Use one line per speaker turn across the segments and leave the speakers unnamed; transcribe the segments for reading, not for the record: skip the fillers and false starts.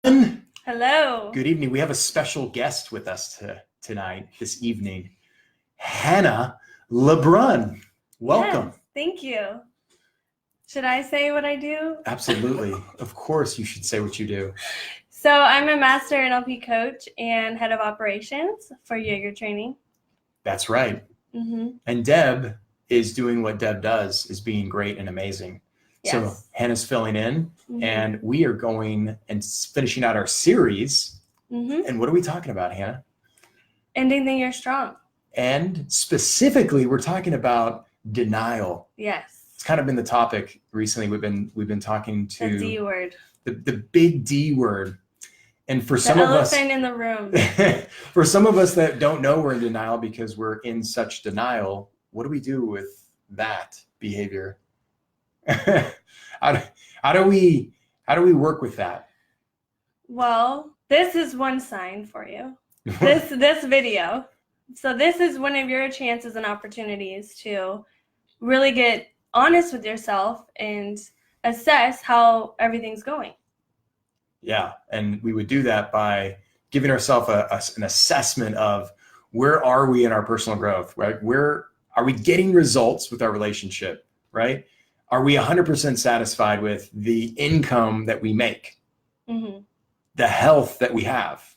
Hello.
Good evening. We have a special guest with us this evening, Hannah LeBrun. Welcome.
Yes, thank you. Should I say what I do?
Absolutely. Of course, you should say what you do.
So I'm a master NLP coach and head of operations for Yager training.
That's right.
Mm-hmm.
And Deb is doing what Deb does, is being great and amazing.
Yes.
So Hannah's filling in, and we are going and finishing out our series. And what are we talking about, Hannah?
Ending the year strong.
And specifically, we're talking about denial.
Yes.
It's kind of been the topic recently. We've been talking to
the D word,
the big D word. And for some
of
us,
elephant in the room.
For some of us that don't know we're in denial because we're in such denial, what do we do with that behavior? How do we work with that?
Well, this is one sign for you. This video. So this is one of your chances and opportunities to really get honest with yourself and assess how everything's going.
Yeah, and we would do that by giving ourselves an assessment of where are we in our personal growth, right? Where are we getting results with our relationship, right? Are we 100% satisfied with the income that we make, the health that we have?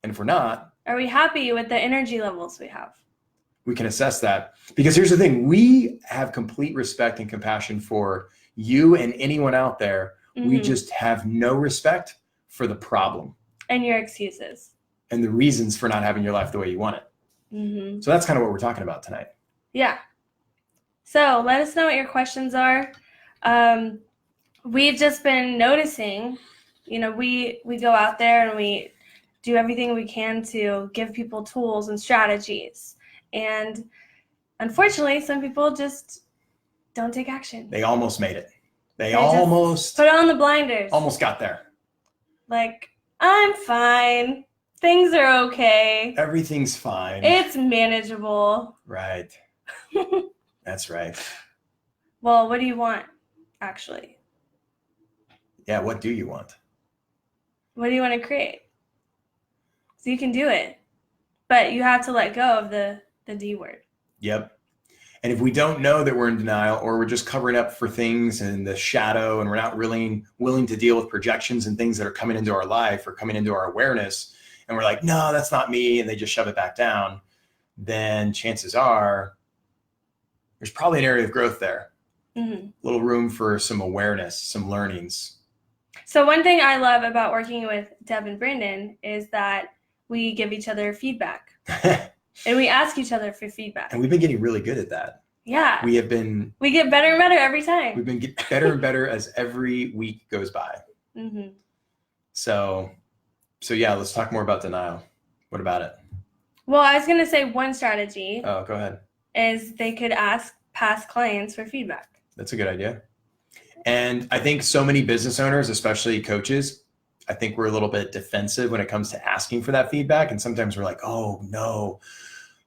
And if we're not,
are we happy with the energy levels we have?
We can assess that. Because here's the thing, we have complete respect and compassion for you and anyone out there. We just have no respect for the problem.
And your excuses.
And the reasons for not having your life the way you want it. So that's kind of what we're talking about tonight.
Yeah. So let us know what your questions are. We've just been noticing, we go out there and we do everything we can to give people tools and strategies. And unfortunately, some people just don't take action.
They almost made it. They almost
put on the blinders.
Almost got there.
Like, I'm fine. Things are okay.
Everything's fine.
It's manageable.
Right. That's right.
Well, what do you want, actually?
Yeah, what do you want?
What do you want to create? So you can do it. But you have to let go of the D word.
Yep. And if we don't know that we're in denial, or we're just covering up for things in the shadow, and we're not really willing to deal with projections and things that are coming into our life or coming into our awareness, and we're like, no, that's not me, and they just shove it back down, then chances are there's probably an area of growth there. A little room for some awareness, some learnings.
So one thing I love about working with Deb and Brandon is that we give each other feedback. And we ask each other for feedback.
And we've been getting really good at that.
Yeah.
We
get better and better every time.
We've been getting better and better as every week goes by. So yeah, let's talk more about denial. What about it?
Well, I was going to say one strategy.
Oh, go ahead.
Is they could ask past clients for feedback.
That's a good idea. And I think so many business owners, especially coaches, I think we're a little bit defensive when it comes to asking for that feedback. And sometimes we're like, oh no,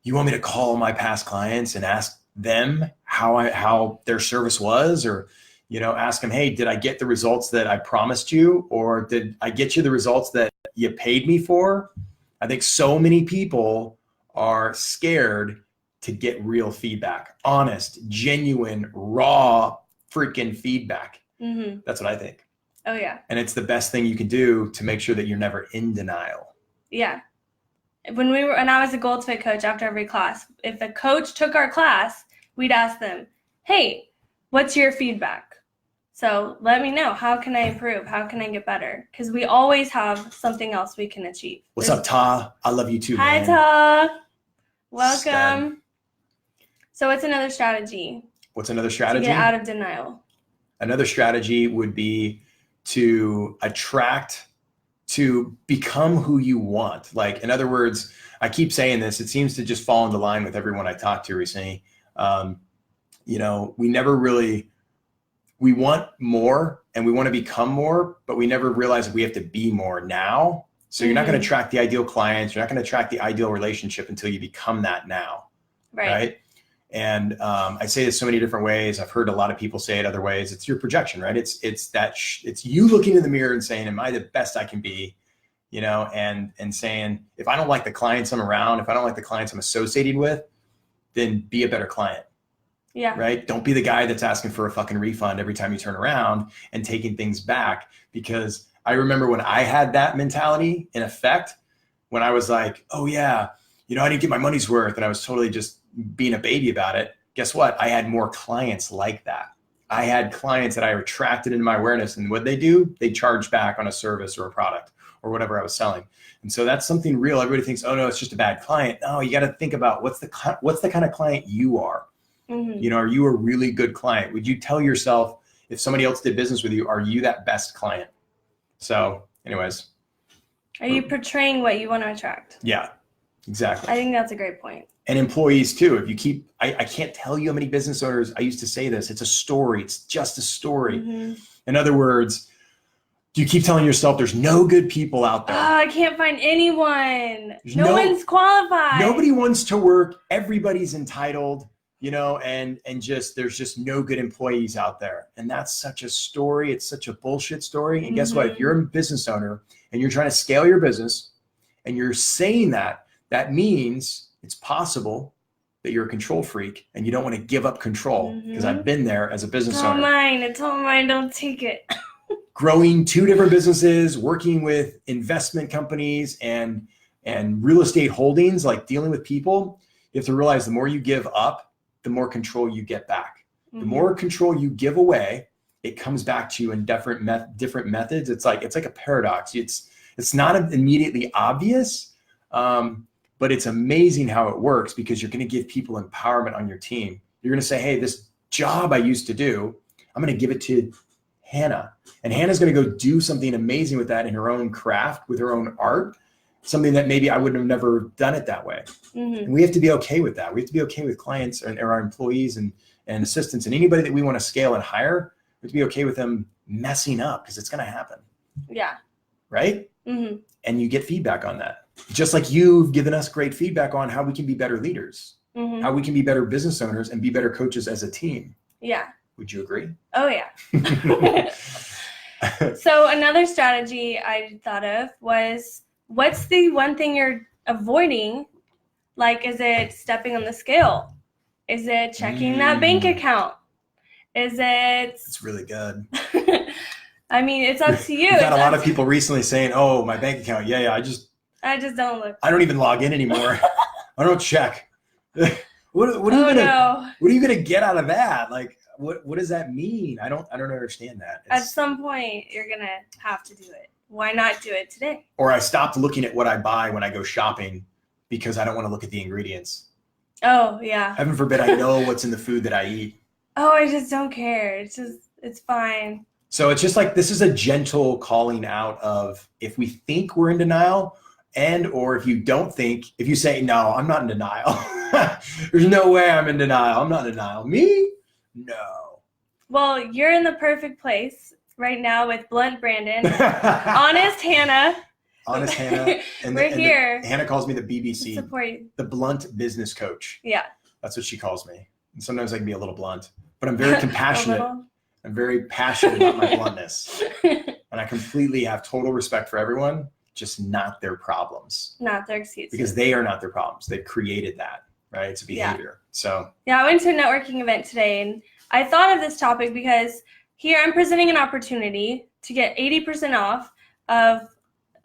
you want me to call my past clients and ask them how their service was, or, ask them, hey, did I get the results that I promised you? Or did I get you the results that you paid me for? I think so many people are scared to get real feedback, honest, genuine, raw freaking feedback. That's what I think.
Oh, yeah.
And it's the best thing you can do to make sure that you're never in denial.
Yeah. When I was a Gold Fit coach, after every class, if a coach took our class, we'd ask them, hey, what's your feedback? So let me know. How can I improve? How can I get better? Because we always have something else we can achieve.
What's up, Ta? I love you too,
Hi,
man.
Ta. Welcome.
Stud.
So what's another strategy?
What's another strategy?
To get out of denial.
Another strategy would be to become who you want. Like, in other words, I keep saying this, it seems to just fall into line with everyone I talked to recently. We want more and we want to become more, but we never realize that we have to be more now. So you're not going to attract the ideal clients. You're not going to attract the ideal relationship until you become that now. Right? And I say this so many different ways. I've heard a lot of people say it other ways. It's your projection, right? It's you looking in the mirror and saying, am I the best I can be? You know, and saying, if I don't like the clients I'm around, if I don't like the clients I'm associated with, then be a better client.
Yeah.
Right? Don't be the guy that's asking for a fucking refund every time you turn around and taking things back. Because I remember when I had that mentality in effect, when I was like, oh yeah, you know, I didn't get my money's worth, and I was totally just being a baby about it. Guess what? I had more clients like that. I had clients that I attracted into my awareness, and what they do, they charge back on a service or a product or whatever I was selling. And so that's something real. Everybody thinks, oh no, it's just a bad client. No, you got to think about what's the kind of client you are.
Mm-hmm.
You know, are you a really good client? Would you tell yourself, if somebody else did business with you, are you that best client? So anyways.
Are you portraying what you want to attract?
Yeah, exactly.
I think that's a great point.
And employees too. If you keep, I can't tell you how many business owners, I used to say this, it's a story. It's just a story.
Mm-hmm.
In other words, do you keep telling yourself there's no good people out there?
Oh, I can't find anyone. No one's qualified.
Nobody wants to work. Everybody's entitled, you know, and just, there's just no good employees out there. And that's such a story. It's such a bullshit story. And guess what? If you're a business owner and you're trying to scale your business and you're saying that, that means it's possible that you're a control freak and you don't want to give up control, because I've been there as a business owner.
It's all mine. Don't take it.
Growing 2 different businesses, working with investment companies and real estate holdings, like dealing with people, you have to realize the more you give up, the more control you get back. Mm-hmm. The more control you give away, it comes back to you in different methods. It's like a paradox. It's not immediately obvious, but it's amazing how it works, because you're going to give people empowerment on your team. You're going to say, hey, this job I used to do, I'm going to give it to Hannah. And Hannah's going to go do something amazing with that in her own craft, with her own art, something that maybe I wouldn't have never done it that way. Mm-hmm. And we have to be okay with that. We have to be okay with clients and our employees and assistants and anybody that we want to scale and hire. We have to be okay with them messing up, because it's going to happen.
Yeah.
Right?
Mm-hmm.
And you get feedback on that. Just like you've given us great feedback on how we can be better leaders, how we can be better business owners and be better coaches as a team.
Yeah.
Would you agree?
Oh, yeah. So another strategy I thought of was, what's the one thing you're avoiding? Like, is it stepping on the scale? Is it checking that bank account? Is it...
It's really good.
I mean, it's up to you.
I've got a lot of people recently saying, oh, my bank account. Yeah. I just don't look. I don't even log in anymore. I don't check. What are you gonna get out of that? Like, what does that mean? I don't understand that.
At some point, you're gonna have to do it. Why not do it today?
Or I stopped looking at what I buy when I go shopping because I don't want to look at the ingredients.
Oh yeah.
Heaven forbid I know what's in the food that I eat.
Oh, I just don't care. It's fine.
So it's just like, this is a gentle calling out of, if we think we're in denial, or if you say, no, I'm not in denial. There's no way I'm in denial. I'm not in denial. Me? No.
Well, you're in the perfect place right now with Blunt Brandon, Honest Hannah.
Honest Hannah. And
we're here.
Hannah calls me the BBC,
support you.
The blunt business coach.
Yeah.
That's what she calls me. And sometimes I can be a little blunt, but I'm very compassionate. I'm very passionate about my bluntness. And I completely have total respect for everyone, just not their problems.
Not their excuses.
Because they are not their problems. They've created that, right? It's a behavior. Yeah. So. Yeah,
I went to a networking event today, and I thought of this topic because here I'm presenting an opportunity to get 80% off of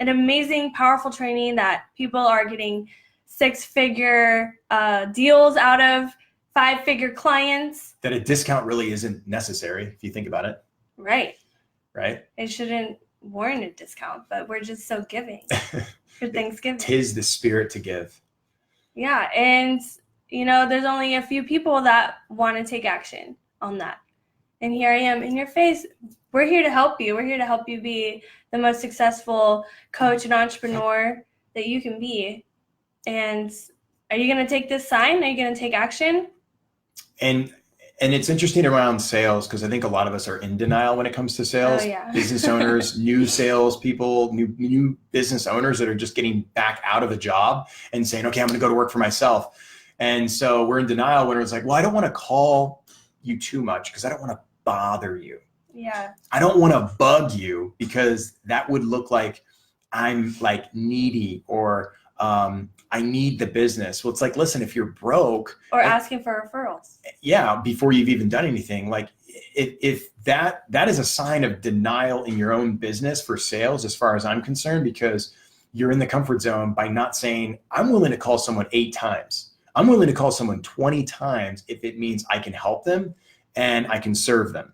an amazing, powerful training that people are getting 6-figure deals out of, 5-figure clients.
That a discount really isn't necessary if you think about it.
Right.
Right?
It shouldn't warrant a discount, but we're just so giving for Thanksgiving.
'Tis the spirit to give.
Yeah, and there's only a few people that want to take action on that. And here I am in your face. We're here to help you. We're here to help you be the most successful coach and entrepreneur that you can be. And are you going to take this sign? Are you going to take action?
And it's interesting around sales, because I think a lot of us are in denial when it comes to sales.
Oh, yeah.
Business owners, new sales people, new business owners that are just getting back out of a job and saying, okay, I'm going to go to work for myself. And so we're in denial when it's like, well, I don't want to call you too much because I don't want to bother you.
Yeah.
I don't want to bug you because that would look like I'm like needy or I need the business. Well, it's like, listen, if you're broke
or asking for referrals.
Yeah. Before you've even done anything, like if that is a sign of denial in your own business for sales, as far as I'm concerned, because you're in the comfort zone by not saying, I'm willing to call someone 8 times. I'm willing to call someone 20 times if it means I can help them and I can serve them,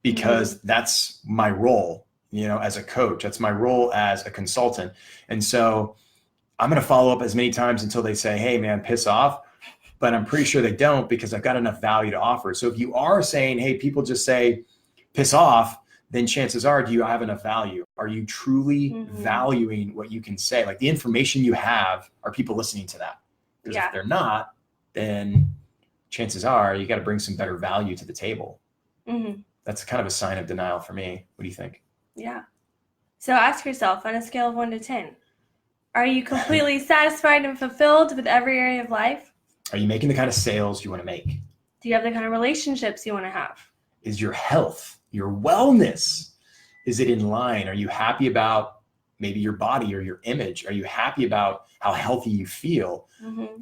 because that's my role, as a coach. That's my role as a consultant. And so I'm going to follow up as many times until they say, hey man, piss off. But I'm pretty sure they don't, because I've got enough value to offer. So if you are saying, hey, people just say piss off, then chances are, do you have enough value? Are you truly valuing what you can say? Like the information you have, are people listening to that? Because if they're not, then chances are you got to bring some better value to the table. That's kind of a sign of denial for me. What do you think?
Yeah. So ask yourself, on a scale of 1 to 10, are you completely satisfied and fulfilled with every area of life?
Are you making the kind of sales you want to make?
Do you have the kind of relationships you want to have?
Is your health, your wellness, is it in line? Are you happy about maybe your body or your image? Are you happy about how healthy you feel?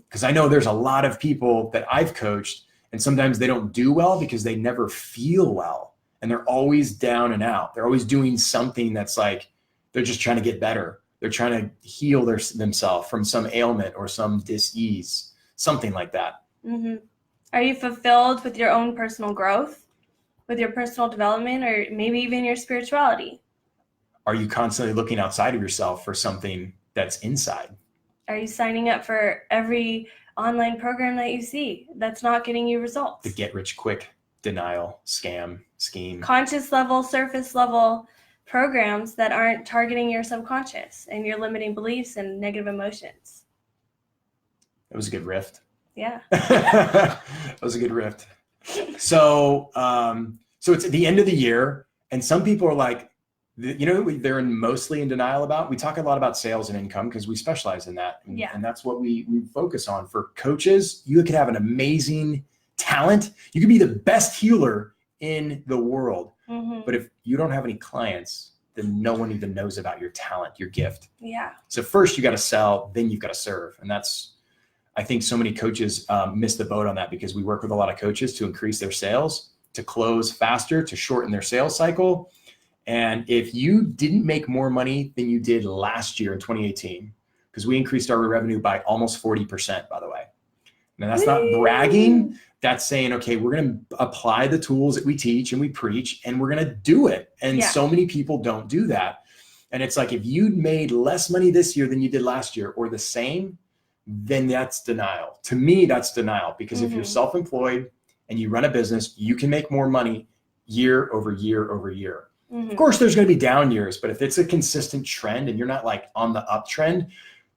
Because I know there's a lot of people that I've coached, and sometimes they don't do well because they never feel well. And they're always down and out. They're always doing something that's like, they're just trying to get better. They're trying to heal themselves from some ailment or some dis-ease, something like that.
Are you fulfilled with your own personal growth, with your personal development, or maybe even your spirituality?
Are you constantly looking outside of yourself for something that's inside?
Are you signing up for every online program that you see that's not getting you results?
The get rich quick denial, scam, scheme.
Conscious level, surface level programs that aren't targeting your subconscious and your limiting beliefs and negative emotions.
That was a good riff.
Yeah.
That was a good riff. So it's at the end of the year, and some people are like, they're mostly in denial about. We talk a lot about sales and income because we specialize in that. And that's what we focus on. For coaches, you could have an amazing talent. You could be the best healer in the world. But if you don't have any clients, then no one even knows about your talent, your gift.
Yeah.
So first you got to sell, then you've got to serve. And I think so many coaches miss the boat on that, because we work with a lot of coaches to increase their sales, to close faster, to shorten their sales cycle. And if you didn't make more money than you did last year in 2018, because we increased our revenue by almost 40%, by the way. Now that's not bragging. That's saying, okay, we're going to apply the tools that we teach and we preach, and we're going to do it. And so many people don't do that. And it's like, if you made less money this year than you did last year, or the same, then that's denial. To me, that's denial, because if you're self-employed and you run a business, you can make more money year over year over year. Of course, there's going to be down years, but if it's a consistent trend and you're not like on the uptrend,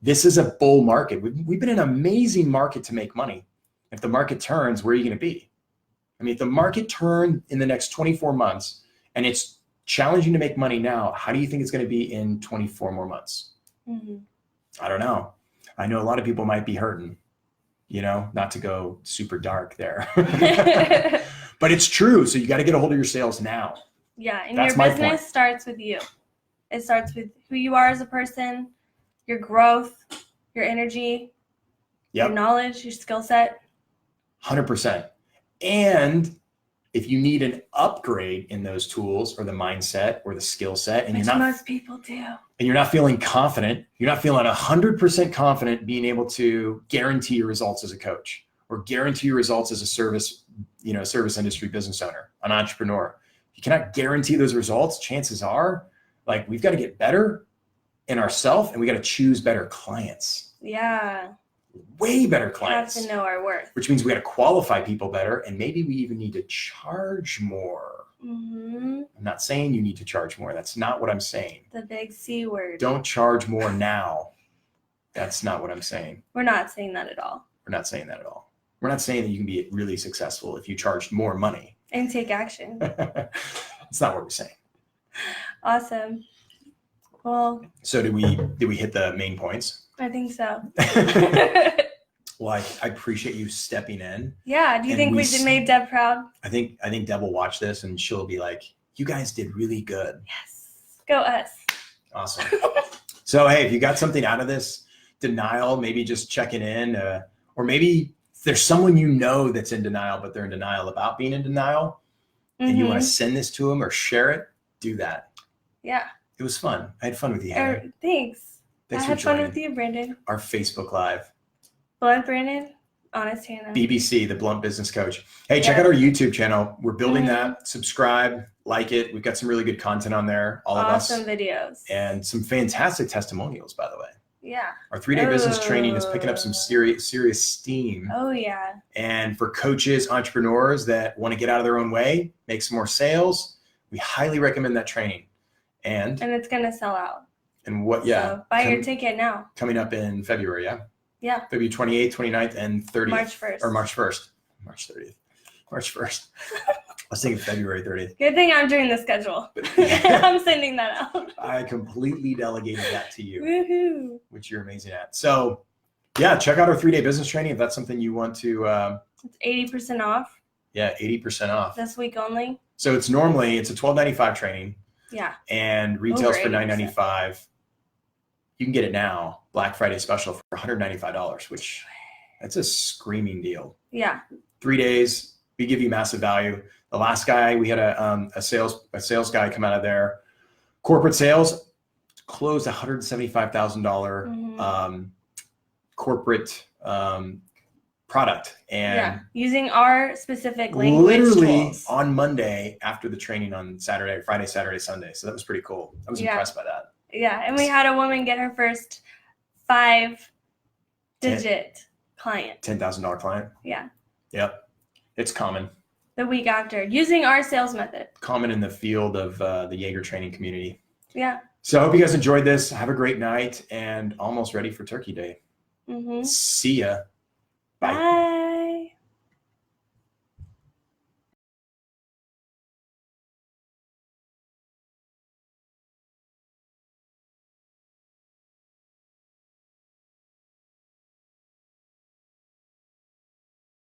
this is a bull market. We've been in an amazing market to make money. If the market turns, where are you going to be? I mean, if the market turned in the next 24 months and it's challenging to make money now, how do you think it's going to be in 24 more months? I don't know. I know a lot of people might be hurting, not to go super dark there. But it's true. So you got to get a hold of your sales now.
Yeah. And your business starts with you. It starts with who you are as a person, your growth, your energy, your knowledge, your skill set.
100%. And if you need an upgrade in those tools or the mindset or the skill set, and
most people do,
and you're not feeling confident, you're not feeling 100% confident being able to guarantee your results as a coach, or guarantee your results as a service industry business owner, an entrepreneur. If you cannot guarantee those results, chances are, like, we've got to get better in ourselves, and we got to choose better clients. Yeah. Way better clients.
We have to know our worth.
Which means we got to qualify people better, and maybe we even need to charge more. I'm not saying you need to charge more. That's not what I'm saying.
The big C word.
Don't charge more now. That's not what I'm saying.
We're not saying that at all.
We're not saying that at all. We're not saying that you can be really successful if you charged more money.
And take action.
That's not what we're saying.
Awesome. Well.
So did we hit the main points?
I think so.
Well, I appreciate you stepping in.
Yeah. Do you think we made Deb proud?
I think Deb will watch this and she'll be like, you guys did really good.
Yes. Go us.
Awesome. So, hey, if you got something out of this denial, maybe just checking in, or maybe there's someone you know that's in denial, but they're in denial about being in denial, and you want to send this to them or share it, do that.
Yeah.
It was fun. I had fun with you, Hannah.
Thanks. I had fun with you, Brandon.
Our Facebook Live.
Blunt Brandon, Honest Hannah.
BBC, the Blunt Business Coach. Hey, check out our YouTube channel. We're building that. Subscribe, like it. We've got some really good content on there, all of us.
Awesome videos.
And some fantastic testimonials, by the way.
Yeah.
Our 3-day business training is picking up some serious steam.
Oh, yeah.
And for coaches, entrepreneurs that want to get out of their own way, make some more sales, we highly recommend that training. And
it's going to sell out.
And what, yeah.
So buy your ticket now.
Coming up in February, yeah?
Yeah.
February 28th, 29th, and 30th.
March 1st.
Or March 1st. March 30th. March 1st. I was thinking February 30th.
Good thing I'm doing the schedule. I'm sending that out.
I completely delegated that to you.
Woohoo.
Which you're amazing at. So, yeah, check out our 3-day business training if that's something you want to.
It's 80% off.
Yeah, 80% off.
This week only.
So it's a $12.95 training.
Yeah.
And retails for $9.95. You can get it now, Black Friday special for $195, which that's a screaming deal.
Yeah.
3 days, we give you massive value. The last guy, we had a sales guy come out of there. Corporate sales closed $175,000 corporate product. And
using our specific language
literally
tools.
On Monday after the training on Friday, Saturday, Sunday. So that was pretty cool. I was impressed by that.
Yeah, and we had a woman get her first 5-digit client.
$10,000 client?
Yeah.
Yep. It's common.
The week after, using our sales method.
Common in the field of the Yager training community.
Yeah.
So I hope you guys enjoyed this. Have a great night and almost ready for Turkey Day.
Mm-hmm.
See ya.
Bye.